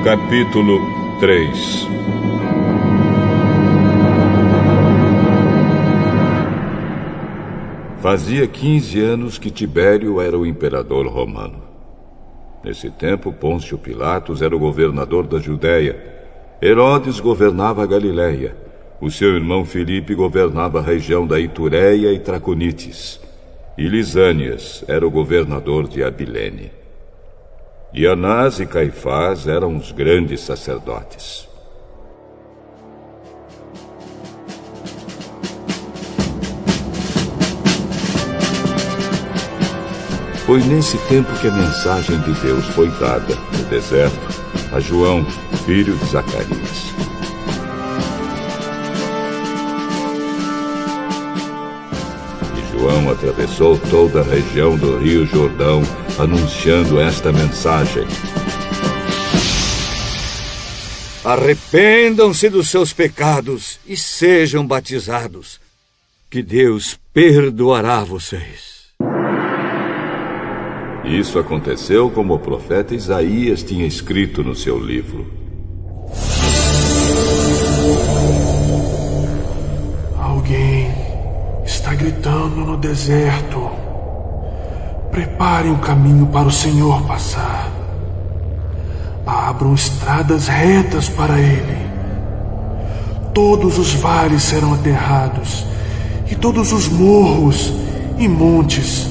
Capítulo 3. Fazia 15 anos que Tibério era o imperador romano. Nesse tempo, Pôncio Pilatos era o governador da Judéia. Herodes governava a Galiléia. O seu irmão Filipe governava a região da Itureia e Traconites. E Lisânias era o governador de Abilene. E Anás e Caifás eram os grandes sacerdotes. Foi nesse tempo que a mensagem de Deus foi dada, no deserto, a João, filho de Zacarias. E João atravessou toda a região do Rio Jordão, anunciando esta mensagem: Arrependam-se dos seus pecados e sejam batizados, que Deus perdoará vocês. Isso aconteceu como o profeta Isaías tinha escrito no seu livro. Alguém está gritando no deserto: preparem um caminho para o Senhor passar. Abram estradas retas para Ele. Todos os vales serão aterrados, e todos os morros e montes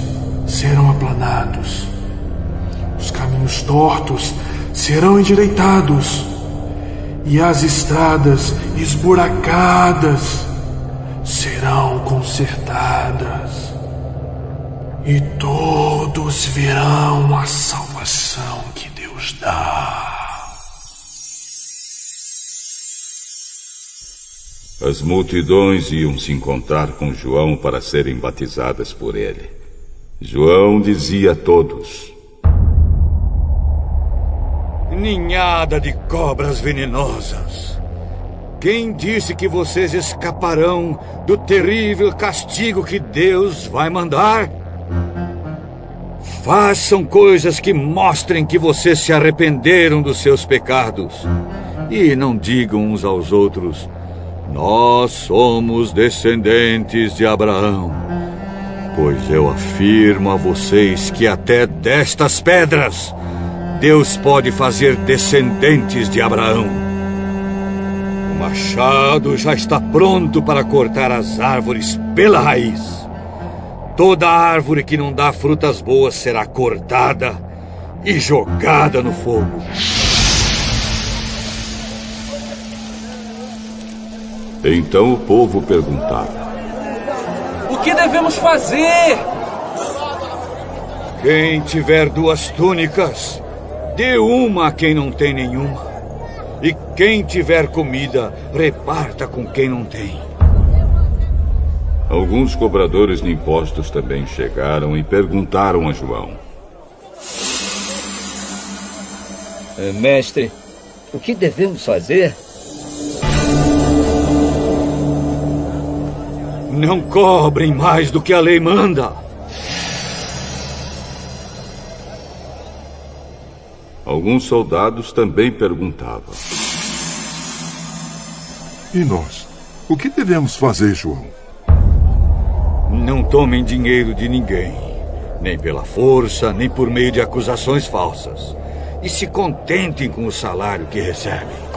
serão aplanados. Os caminhos tortos serão endireitados, e as estradas esburacadas serão consertadas. E todos verão a salvação que Deus dá. As multidões iam se encontrar com João para serem batizadas por ele. João dizia a todos: Ninhada de cobras venenosas! Quem disse que vocês escaparão do terrível castigo que Deus vai mandar? Façam coisas que mostrem que vocês se arrependeram dos seus pecados. E não digam uns aos outros: nós somos descendentes de Abraão. Pois eu afirmo a vocês que até destas pedras Deus pode fazer descendentes de Abraão. O machado já está pronto para cortar as árvores pela raiz. Toda árvore que não dá frutas boas será cortada e jogada no fogo. Então o povo perguntava: o que devemos fazer? Quem tiver 2 túnicas, dê uma a quem não tem nenhuma. E quem tiver comida, reparta com quem não tem. Alguns cobradores de impostos também chegaram e perguntaram a João: Mestre, o que devemos fazer? Não cobrem mais do que a lei manda. Alguns soldados também perguntavam: e nós? O que devemos fazer, João? Não tomem dinheiro de ninguém, nem pela força, nem por meio de acusações falsas. E se contentem com o salário que recebem.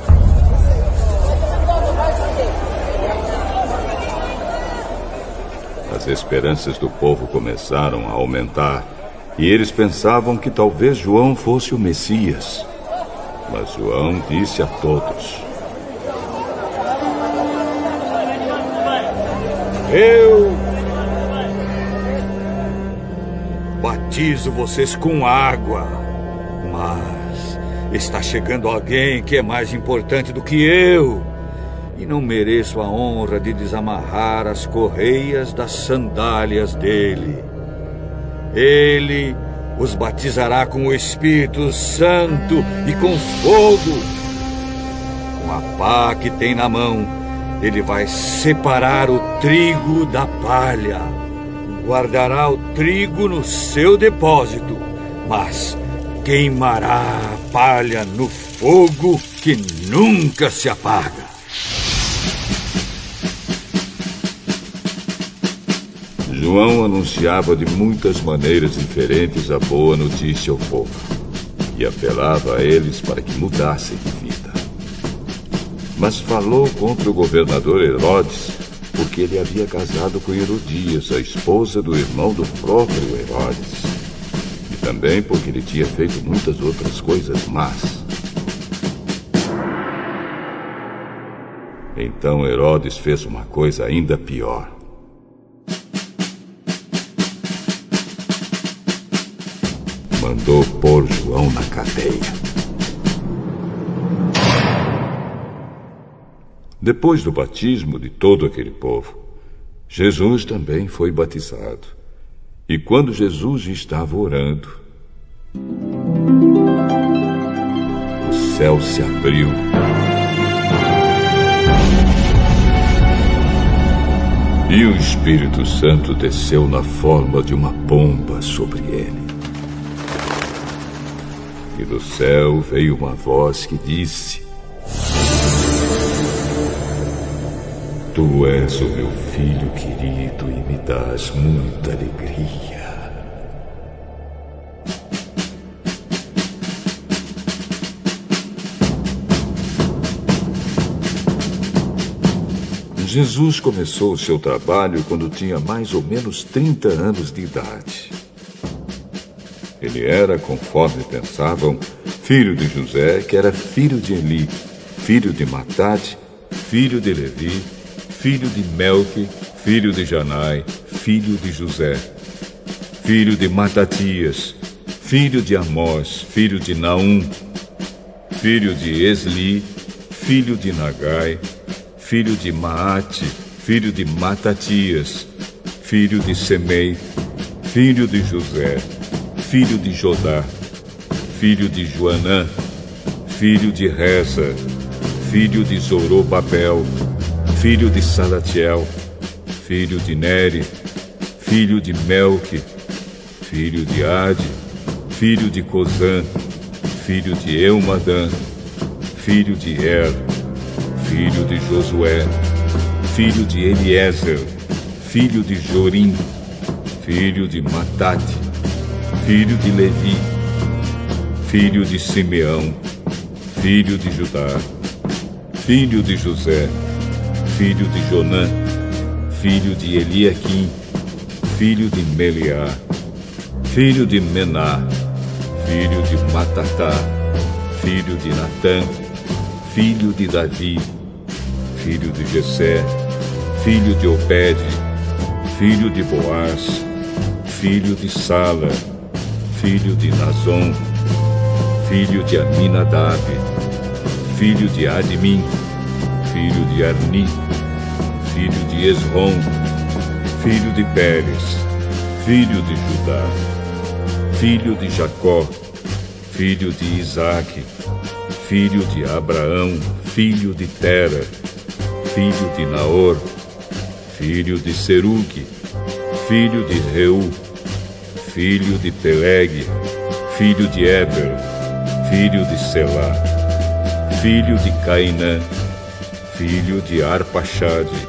As esperanças do povo começaram a aumentar, e eles pensavam que talvez João fosse o Messias. Mas João disse a todos: Eu batizo vocês com água, mas está chegando alguém que é mais importante do que eu, e não mereço a honra de desamarrar as correias das sandálias dele. Ele os batizará com o Espírito Santo e com fogo. Com a pá que tem na mão, ele vai separar o trigo da palha. Guardará o trigo no seu depósito, mas queimará a palha no fogo que nunca se apaga. João anunciava de muitas maneiras diferentes a boa notícia ao povo e apelava a eles para que mudassem de vida. Mas falou contra o governador Herodes porque ele havia casado com Herodias, a esposa do irmão do próprio Herodes, e também porque ele tinha feito muitas outras coisas más. Então Herodes fez uma coisa ainda pior. Mandou pôr João na cadeia. Depois do batismo de todo aquele povo, Jesus também foi batizado. E quando Jesus estava orando, o céu se abriu. E o Espírito Santo desceu na forma de uma pomba sobre ele. E do céu veio uma voz que disse: Tu és o meu filho querido e me dás muita alegria. Jesus começou o seu trabalho quando tinha mais ou menos 30 anos de idade. Ele era, conforme pensavam, filho de José, que era filho de Eli, filho de Matate, filho de Levi, filho de Melque, filho de Janai, filho de José, filho de Matatias, filho de Amós, filho de Naum, filho de Esli, filho de Nagai, filho de Maate, filho de Matatias, filho de Semei, filho de José, filho de Jodá, filho de Joanã, filho de Reza, filho de Zorobabel, filho de Salatiel, filho de Neri, filho de Melque, filho de Ade, filho de Cozã, filho de Eumadã, filho de Er, filho de Josué, filho de Eliezer, filho de Jorim, filho de Matate, filho de Levi, filho de Simeão, filho de Judá, filho de José, filho de Jonã, filho de Eliaquim, filho de Meliá, filho de Mená, filho de Matatá, filho de Natã, filho de Davi, filho de Jessé, filho de Obede, filho de Boaz, filho de Sala, filho de Nazon, filho de Aminadab, filho de Admin, filho de Arni, filho de Esrom, filho de Pérez, filho de Judá, filho de Jacó, filho de Isaque, filho de Abraão, filho de Tera, filho de Naor, filho de Serugue, filho de Reu, filho de Peleg, filho de Eber, filho de Selá, filho de Cainã, filho de Arpaxade,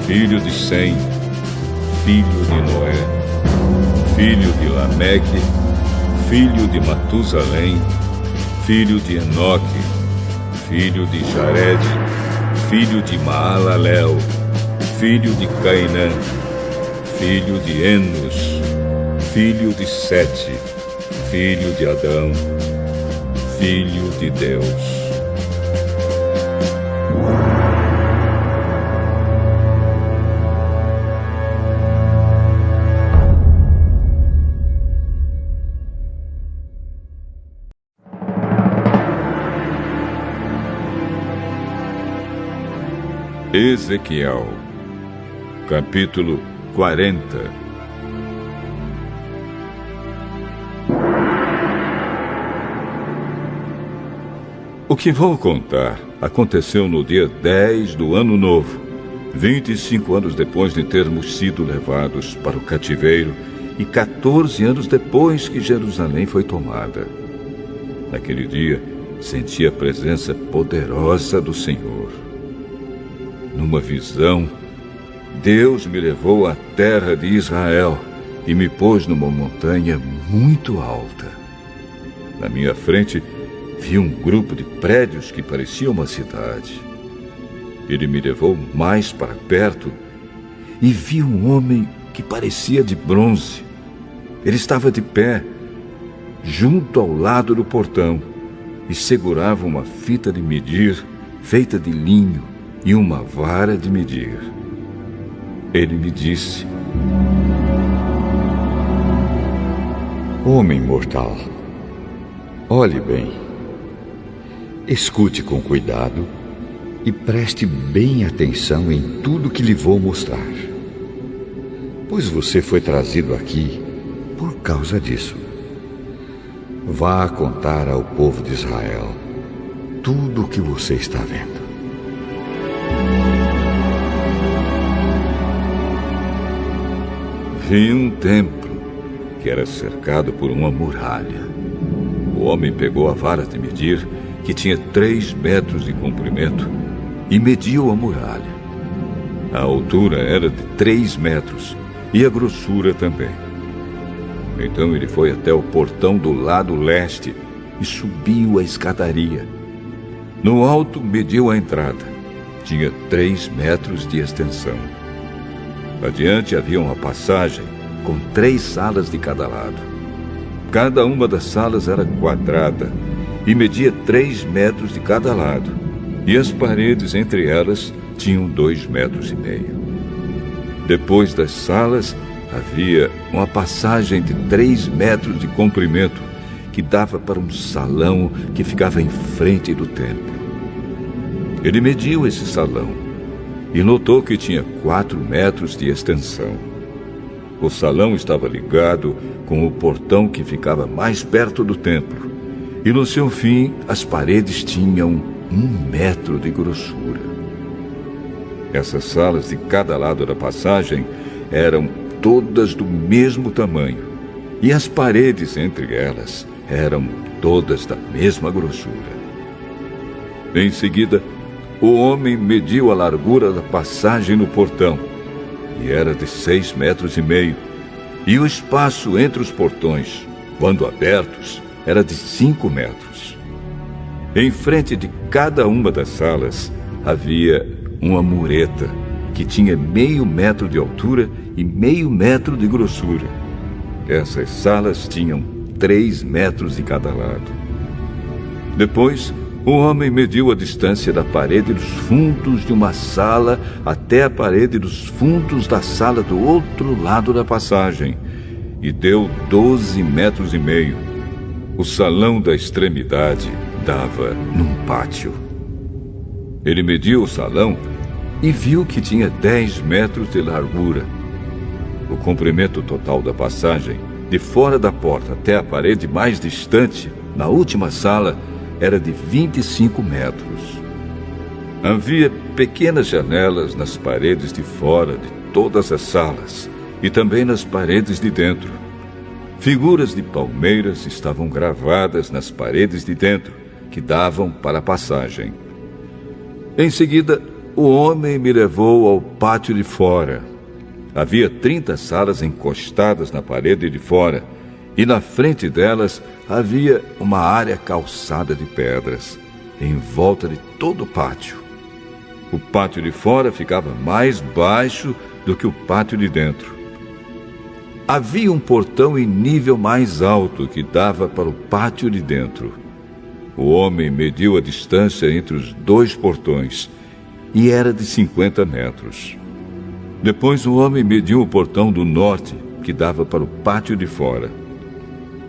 filho de Sem, filho de Noé, filho de Lameque, filho de Matusalém, filho de Enoque, filho de Jared, filho de Maalalel, filho de Cainã, filho de Enos, filho de Sete, filho de Adão, filho de Deus. Ezequiel, capítulo 40. O que vou contar aconteceu no dia 10 do ano novo, 25 anos depois de termos sido levados para o cativeiro 14 anos depois que Jerusalém foi tomada. Naquele dia, senti a presença poderosa do Senhor. Numa visão, Deus me levou à terra de Israel e me pôs numa montanha muito alta. Na minha frente, vi um grupo de prédios que parecia uma cidade. Ele me levou mais para perto e vi um homem que parecia de bronze. Ele estava de pé, junto ao lado do portão, e segurava uma fita de medir feita de linho e uma vara de medir. Ele me disse: Homem mortal, olhe bem, escute com cuidado e preste bem atenção em tudo que lhe vou mostrar, pois você foi trazido aqui por causa disso. Vá contar ao povo de Israel tudo o que você está vendo. Vi um templo que era cercado por uma muralha. O homem pegou a vara de medir, que tinha 3 metros de comprimento, e mediu a muralha. A altura era de 3 metros e a grossura também. Então ele foi até o portão do lado leste e subiu a escadaria. No alto mediu a entrada. Tinha 3 metros de extensão. Adiante havia uma passagem com 3 salas de cada lado. Cada uma das salas era quadrada e media 3 metros de cada lado. E as paredes entre elas tinham 2,5 metros. Depois das salas havia uma passagem de 3 metros de comprimento que dava para um salão que ficava em frente do templo. Ele mediu esse salão e notou que tinha 4 metros de extensão. O salão estava ligado com o portão que ficava mais perto do templo, e no seu fim as paredes tinham 1 metro de grossura. Essas salas de cada lado da passagem eram todas do mesmo tamanho, e as paredes entre elas eram todas da mesma grossura. Em seguida, o homem mediu a largura da passagem no portão, e era de 6,5 metros, e o espaço entre os portões, quando abertos, era de 5 metros. Em frente de cada uma das salas havia uma mureta, que tinha 0,5 metro de altura e 0,5 metro de grossura. Essas salas tinham 3 metros de cada lado. Depois, o homem mediu a distância da parede dos fundos de uma sala até a parede dos fundos da sala do outro lado da passagem, e deu 12,5 metros. O salão da extremidade dava num pátio. Ele mediu o salão e viu que tinha 10 metros de largura. O comprimento total da passagem, de fora da porta até a parede mais distante, na última sala, era de 25 metros. Havia pequenas janelas nas paredes de fora de todas as salas e também nas paredes de dentro. Figuras de palmeiras estavam gravadas nas paredes de dentro, que davam para a passagem. Em seguida, o homem me levou ao pátio de fora. Havia 30 salas encostadas na parede de fora, e na frente delas havia uma área calçada de pedras, em volta de todo o pátio. O pátio de fora ficava mais baixo do que o pátio de dentro. Havia um portão em nível mais alto que dava para o pátio de dentro. O homem mediu a distância entre os 2 portões, e era de 50 metros. Depois o homem mediu o portão do norte, que dava para o pátio de fora.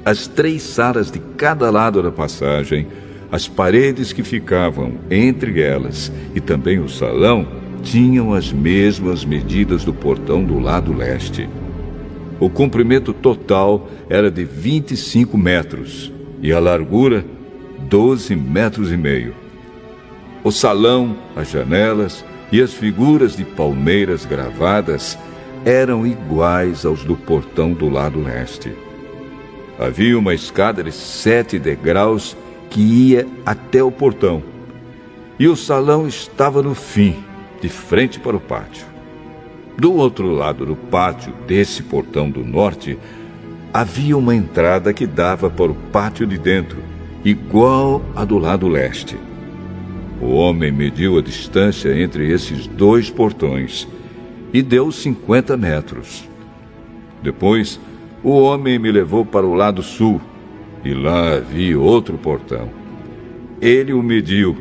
As 3 salas de cada lado da passagem, as paredes que ficavam entre elas e também o salão, tinham as mesmas medidas do portão do lado leste. O comprimento total era de 25 metros e a largura 12,5 metros. O salão, as janelas e as figuras de palmeiras gravadas eram iguais aos do portão do lado leste. Havia uma escada de 7 degraus que ia até o portão, e o salão estava no fim, de frente para o pátio. Do outro lado do pátio, desse portão do norte, havia uma entrada que dava para o pátio de dentro, igual à do lado leste. O homem mediu a distância entre esses 2 portões e deu 50 metros. Depois, o homem me levou para o lado sul, e lá havia outro portão. Ele o mediu,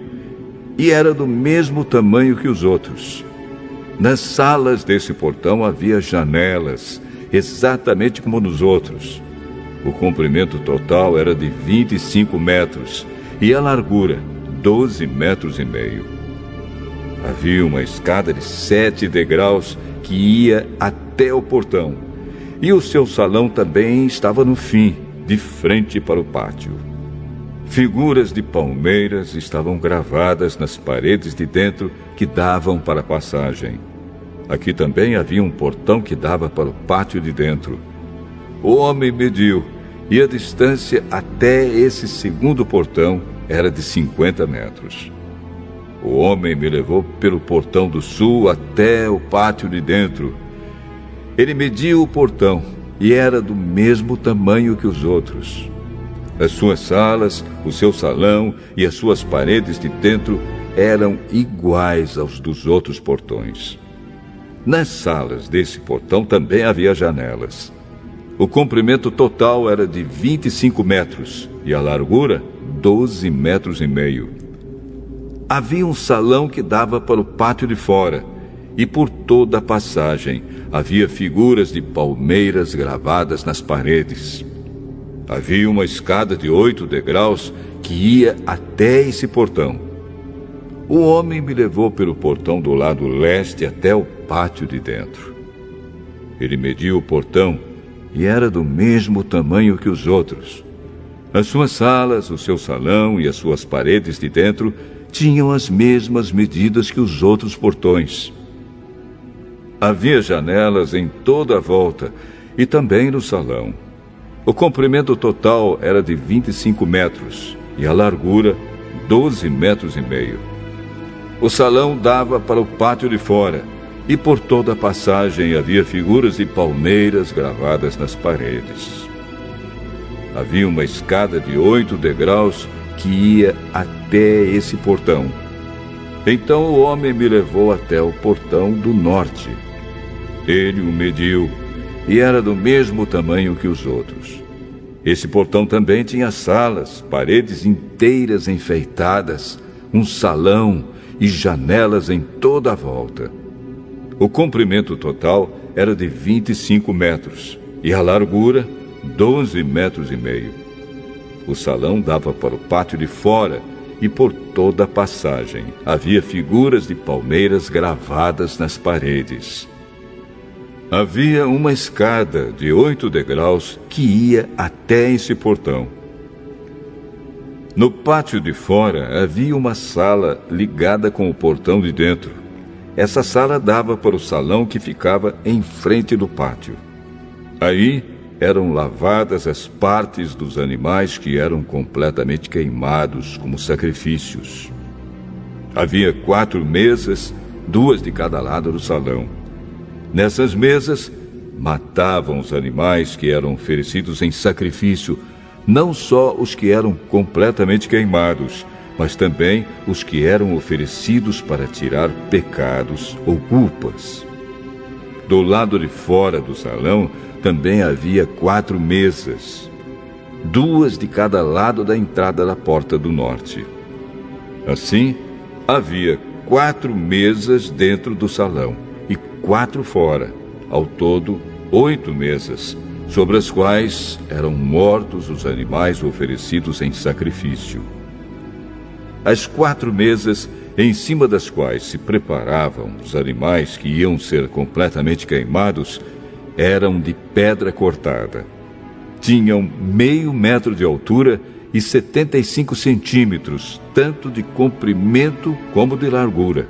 e era do mesmo tamanho que os outros. Nas salas desse portão havia janelas, exatamente como nos outros. O comprimento total era de 25 metros, e a largura, 12 metros e meio. Havia uma escada de 7 degraus que ia até o portão, e o seu salão também estava no fim, de frente para o pátio. Figuras de palmeiras estavam gravadas nas paredes de dentro que davam para a passagem. Aqui também havia um portão que dava para o pátio de dentro. O homem mediu, e a distância até esse segundo portão era de 50 metros. O homem me levou pelo portão do sul até o pátio de dentro. Ele mediu o portão e era do mesmo tamanho que os outros. As suas salas, o seu salão e as suas paredes de dentro eram iguais aos dos outros portões. Nas salas desse portão também havia janelas. O comprimento total era de 25 metros e a largura, 12 metros e meio. Havia um salão que dava para o pátio de fora, e por toda a passagem havia figuras de palmeiras gravadas nas paredes. Havia uma escada de 8 degraus que ia até esse portão. O homem me levou pelo portão do lado leste até o pátio de dentro. Ele mediu o portão e era do mesmo tamanho que os outros. As suas salas, o seu salão e as suas paredes de dentro tinham as mesmas medidas que os outros portões. Havia janelas em toda a volta e também no salão. O comprimento total era de 25 metros e a largura 12 metros e meio. O salão dava para o pátio de fora e por toda a passagem havia figuras de palmeiras gravadas nas paredes. Havia uma escada de 8 degraus que ia até esse portão. Então o homem me levou até o portão do norte. Ele o mediu e era do mesmo tamanho que os outros. Esse portão também tinha salas, paredes inteiras enfeitadas, um salão e janelas em toda a volta. O comprimento total era de 25 metros e a largura 12 metros e meio. O salão dava para o pátio de fora e por toda a passagem havia figuras de palmeiras gravadas nas paredes. Havia uma escada de 8 degraus que ia até esse portão. No pátio de fora havia uma sala ligada com o portão de dentro. Essa sala dava para o salão que ficava em frente do pátio. Aí eram lavadas as partes dos animais que eram completamente queimados como sacrifícios. Havia 4 mesas, 2 de cada lado do salão. Nessas mesas, matavam os animais que eram oferecidos em sacrifício, não só os que eram completamente queimados, mas também os que eram oferecidos para tirar pecados ou culpas. Do lado de fora do salão também havia 4 mesas, 2 de cada lado da entrada da porta do norte. Assim, havia 4 mesas dentro do salão e 4 fora, ao todo 8 mesas, sobre as quais eram mortos os animais oferecidos em sacrifício. As 4 mesas, em cima das quais se preparavam os animais que iam ser completamente queimados, eram de pedra cortada. Tinham meio metro de altura e 75 centímetros, tanto de comprimento como de largura.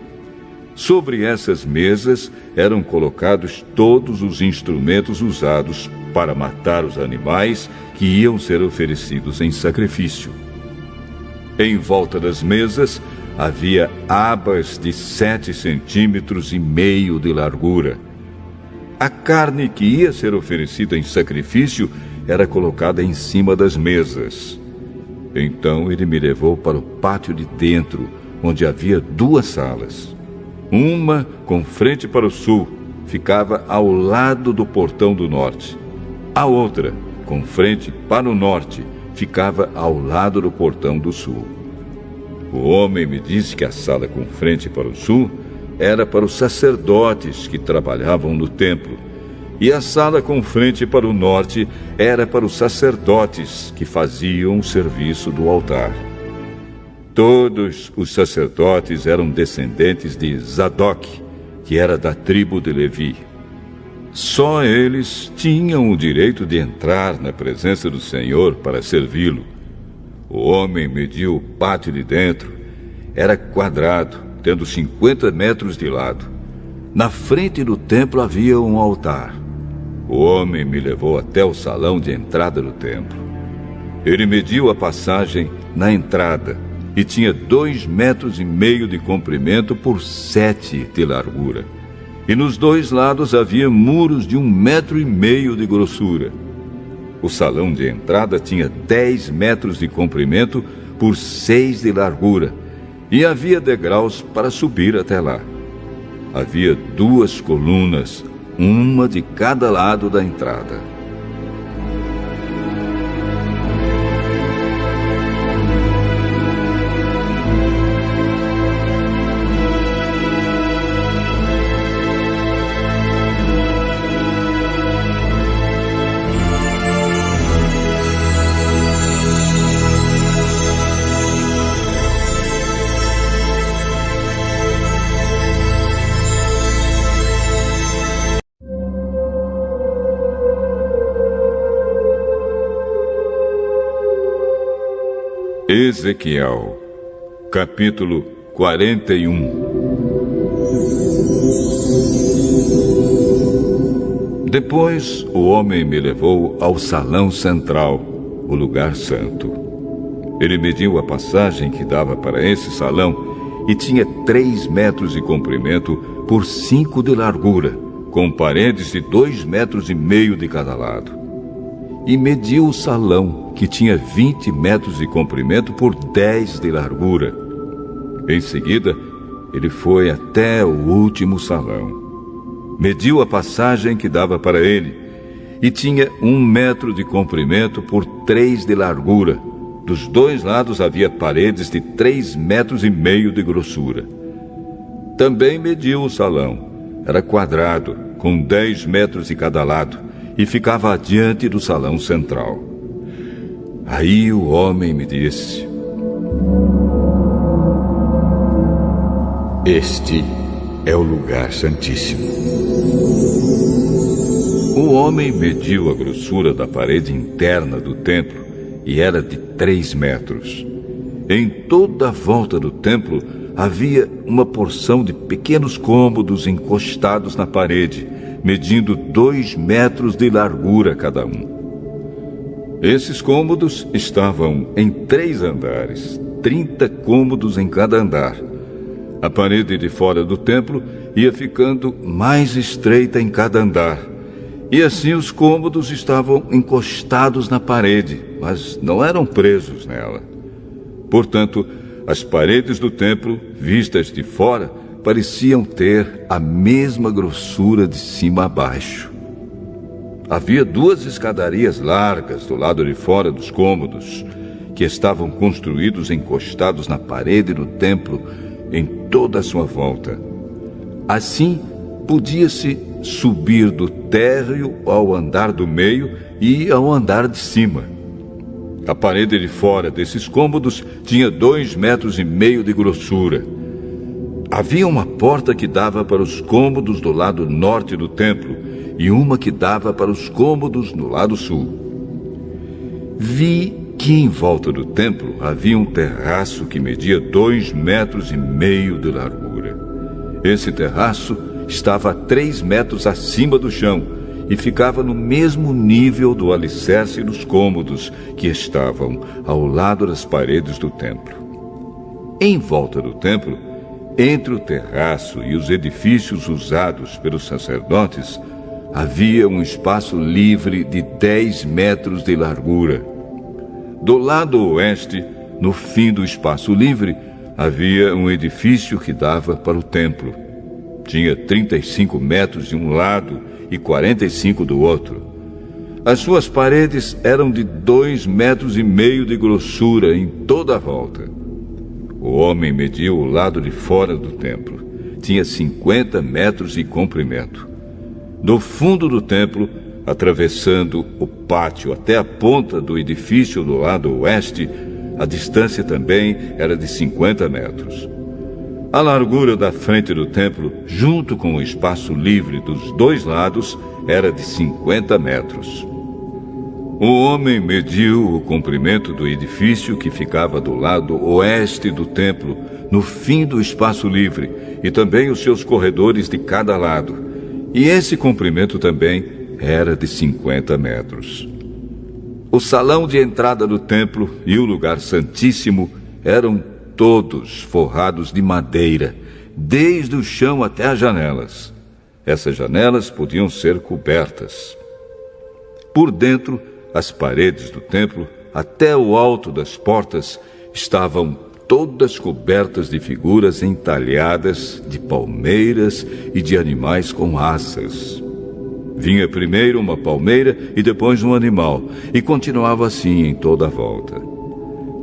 Sobre essas mesas eram colocados todos os instrumentos usados para matar os animais que iam ser oferecidos em sacrifício. Em volta das mesas havia abas de 7,5 centímetros de largura. A carne que ia ser oferecida em sacrifício era colocada em cima das mesas. Então ele me levou para o pátio de dentro, onde havia 2 salas. Uma com frente para o sul, ficava ao lado do portão do norte. A outra, com frente para o norte, ficava ao lado do portão do sul. O homem me disse que a sala com frente para o sul era para os sacerdotes que trabalhavam no templo, e a sala com frente para o norte era para os sacerdotes que faziam o serviço do altar. Todos os sacerdotes eram descendentes de Zadok, que era da tribo de Levi. Só eles tinham o direito de entrar na presença do Senhor para servi-lo. O homem mediu o pátio de dentro. Era quadrado, tendo 50 metros de lado. Na frente do templo havia um altar. O homem me levou até o salão de entrada do templo. Ele mediu a passagem na entrada e tinha 2,5 metros de comprimento por 7 de largura. E nos 2 lados havia muros de 1,5 metro de grossura. O salão de entrada tinha 10 metros de comprimento por 6 de largura, e havia degraus para subir até lá. Havia 2 colunas, uma de cada lado da entrada. Ezequiel, capítulo 41. Depois o homem me levou ao salão central, o lugar santo. Ele mediu a passagem que dava para esse salão e tinha 3 metros de comprimento por 5 de largura, com paredes de 2,5 metros de cada lado. E mediu o salão, que tinha 20 metros de comprimento por 10 de largura. Em seguida, ele foi até o último salão. Mediu a passagem que dava para ele, e tinha 1 metro de comprimento por 3 de largura. Dos 2 lados havia paredes de 3,5 metros de grossura. Também mediu o salão. Era quadrado, com 10 metros de cada lado, e ficava adiante do salão central. Aí o homem me disse: "Este é o lugar santíssimo." O homem mediu a grossura da parede interna do templo e era de 3 metros. Em toda a volta do templo havia uma porção de pequenos cômodos encostados na parede, medindo 2 metros de largura cada um. Esses cômodos estavam em 3 andares, 30 cômodos em cada andar. A parede de fora do templo ia ficando mais estreita em cada andar, e assim os cômodos estavam encostados na parede, mas não eram presos nela. Portanto, as paredes do templo, vistas de fora, pareciam ter a mesma grossura de cima a baixo. Havia 2 escadarias largas do lado de fora dos cômodos, que estavam construídos encostados na parede do templo em toda a sua volta. Assim, podia-se subir do térreo ao andar do meio e ao andar de cima. A parede de fora desses cômodos tinha 2,5 metros de grossura. Havia uma porta que dava para os cômodos do lado norte do templo e uma que dava para os cômodos no lado sul. Vi que em volta do templo havia um terraço que media 2,5 metros de largura. Esse terraço estava a 3 metros acima do chão e ficava no mesmo nível do alicerce dos cômodos que estavam ao lado das paredes do templo. Em volta do templo, entre o terraço e os edifícios usados pelos sacerdotes, havia um espaço livre de 10 metros de largura. Do lado oeste, no fim do espaço livre, havia um edifício que dava para o templo. Tinha 35 metros de um lado e 45 do outro. As suas paredes eram de 2,5 metros de grossura em toda a volta. O homem mediu o lado de fora do templo. Tinha 50 metros de comprimento. Do fundo do templo, atravessando o pátio até a ponta do edifício do lado oeste, a distância também era de 50 metros. A largura da frente do templo, junto com o espaço livre dos 2 lados, era de 50 metros. O homem mediu o comprimento do edifício que ficava do lado oeste do templo, no fim do espaço livre, e também os seus corredores de cada lado. E esse comprimento também era de 50 metros. O salão de entrada do templo e o lugar santíssimo eram todos forrados de madeira, desde o chão até as janelas. Essas janelas podiam ser cobertas. Por dentro, as paredes do templo, até o alto das portas, estavam todas cobertas de figuras entalhadas de palmeiras e de animais com asas. Vinha primeiro uma palmeira e depois um animal, e continuava assim em toda a volta.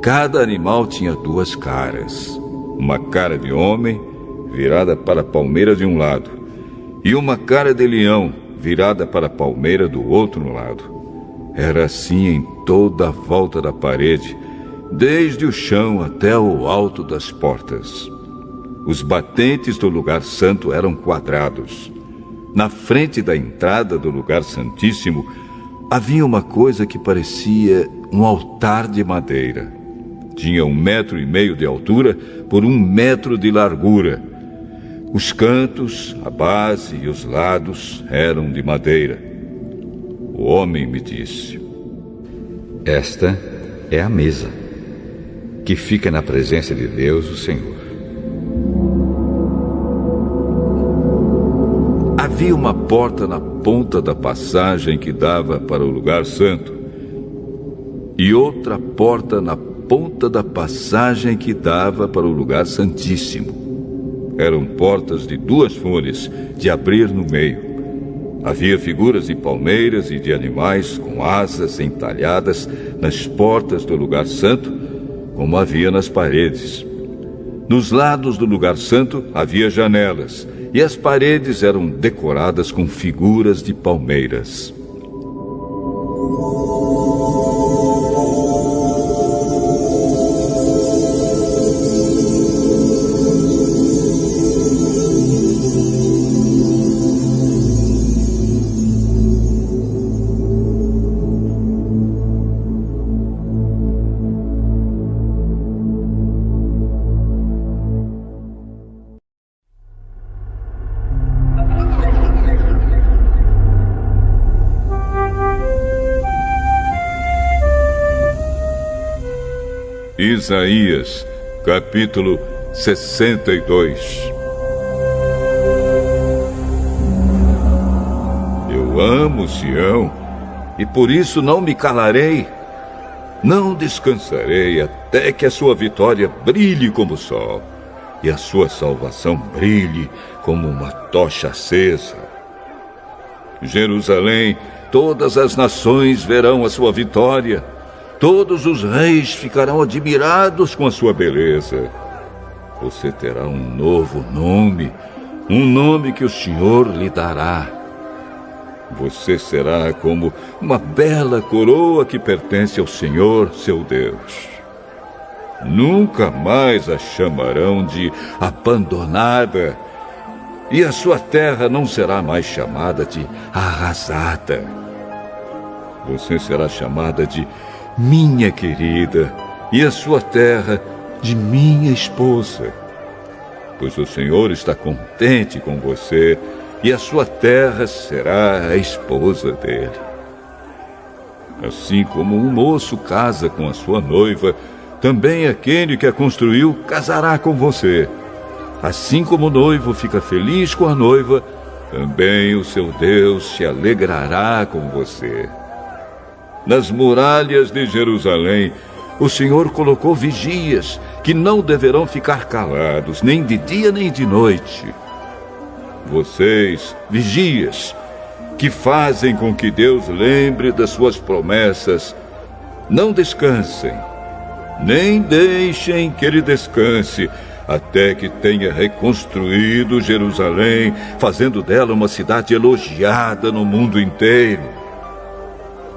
Cada animal tinha 2 caras. Uma cara de homem, virada para a palmeira de um lado, e uma cara de leão, virada para a palmeira do outro lado. Era assim em toda a volta da parede, desde o chão até o alto das portas. Os batentes do lugar santo eram quadrados. Na frente da entrada do lugar santíssimo, havia uma coisa que parecia um altar de madeira. Tinha 1,5 metros de altura por 1 metro de largura. Os cantos, a base e os lados eram de madeira. O homem me disse: esta é a mesa que fica na presença de Deus, o Senhor. Havia uma porta na ponta da passagem que dava para o lugar santo e outra porta na ponta da passagem que dava para o lugar santíssimo. Eram portas de 2 folhas, de abrir no meio. Havia figuras de palmeiras e de animais com asas entalhadas nas portas do lugar santo, como havia nas paredes. Nos lados do lugar santo havia janelas, e as paredes eram decoradas com figuras de palmeiras. Isaías, capítulo 62. Eu amo Sião, e por isso não me calarei. Não descansarei até que a sua vitória brilhe como o sol, e a sua salvação brilhe como uma tocha acesa. Jerusalém, todas as nações verão a sua vitória. Todos os reis ficarão admirados com a sua beleza. Você terá um novo nome, um nome que o Senhor lhe dará. Você será como uma bela coroa que pertence ao Senhor, seu Deus. Nunca mais a chamarão de abandonada, e a sua terra não será mais chamada de arrasada. Você será chamada de minha querida, e a sua terra de minha esposa. pois o Senhor está contente com você e a sua terra será a esposa dele. Assim como um moço casa com a sua noiva, também aquele que a construiu casará com você. Assim como o noivo fica feliz com a noiva, também o seu Deus se alegrará com você. Nas muralhas de Jerusalém, o Senhor colocou vigias que não deverão ficar calados, nem de dia nem de noite. Vocês, vigias, que fazem com que Deus lembre das suas promessas, não descansem, nem deixem que Ele descanse, até que tenha reconstruído Jerusalém, fazendo dela uma cidade elogiada no mundo inteiro.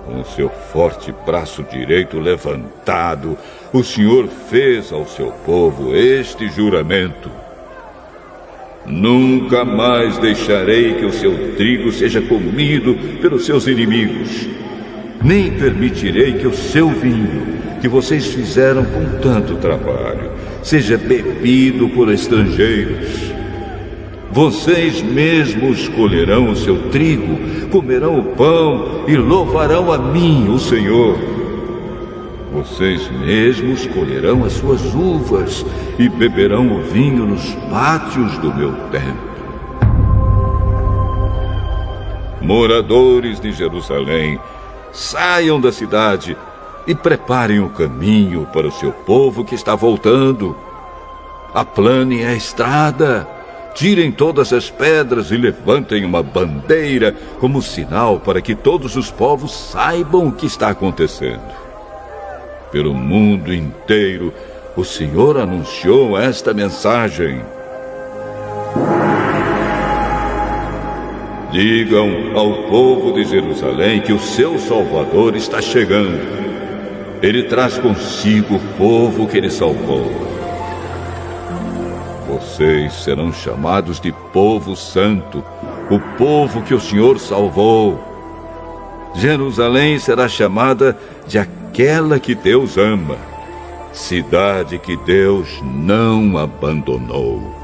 Com seu forte braço direito levantado, o Senhor fez ao seu povo este juramento: nunca mais deixarei que o seu trigo seja comido pelos seus inimigos, nem permitirei que o seu vinho, que vocês fizeram com tanto trabalho, seja bebido por estrangeiros. Vocês mesmos colherão o seu trigo, comerão o pão e louvarão a mim, o Senhor. Vocês mesmos colherão as suas uvas e beberão o vinho nos pátios do meu templo. Moradores de Jerusalém, saiam da cidade e preparem o caminho para o seu povo que está voltando. Aplanem a estrada, tirem todas as pedras e levantem uma bandeira como sinal para que todos os povos saibam o que está acontecendo. Pelo mundo inteiro, o Senhor anunciou esta mensagem: digam ao povo de Jerusalém que o seu Salvador está chegando. Ele traz consigo o povo que ele salvou. Vocês serão chamados de povo santo, o povo que o Senhor salvou. Jerusalém será chamada de aquela que Deus ama, cidade que Deus não abandonou.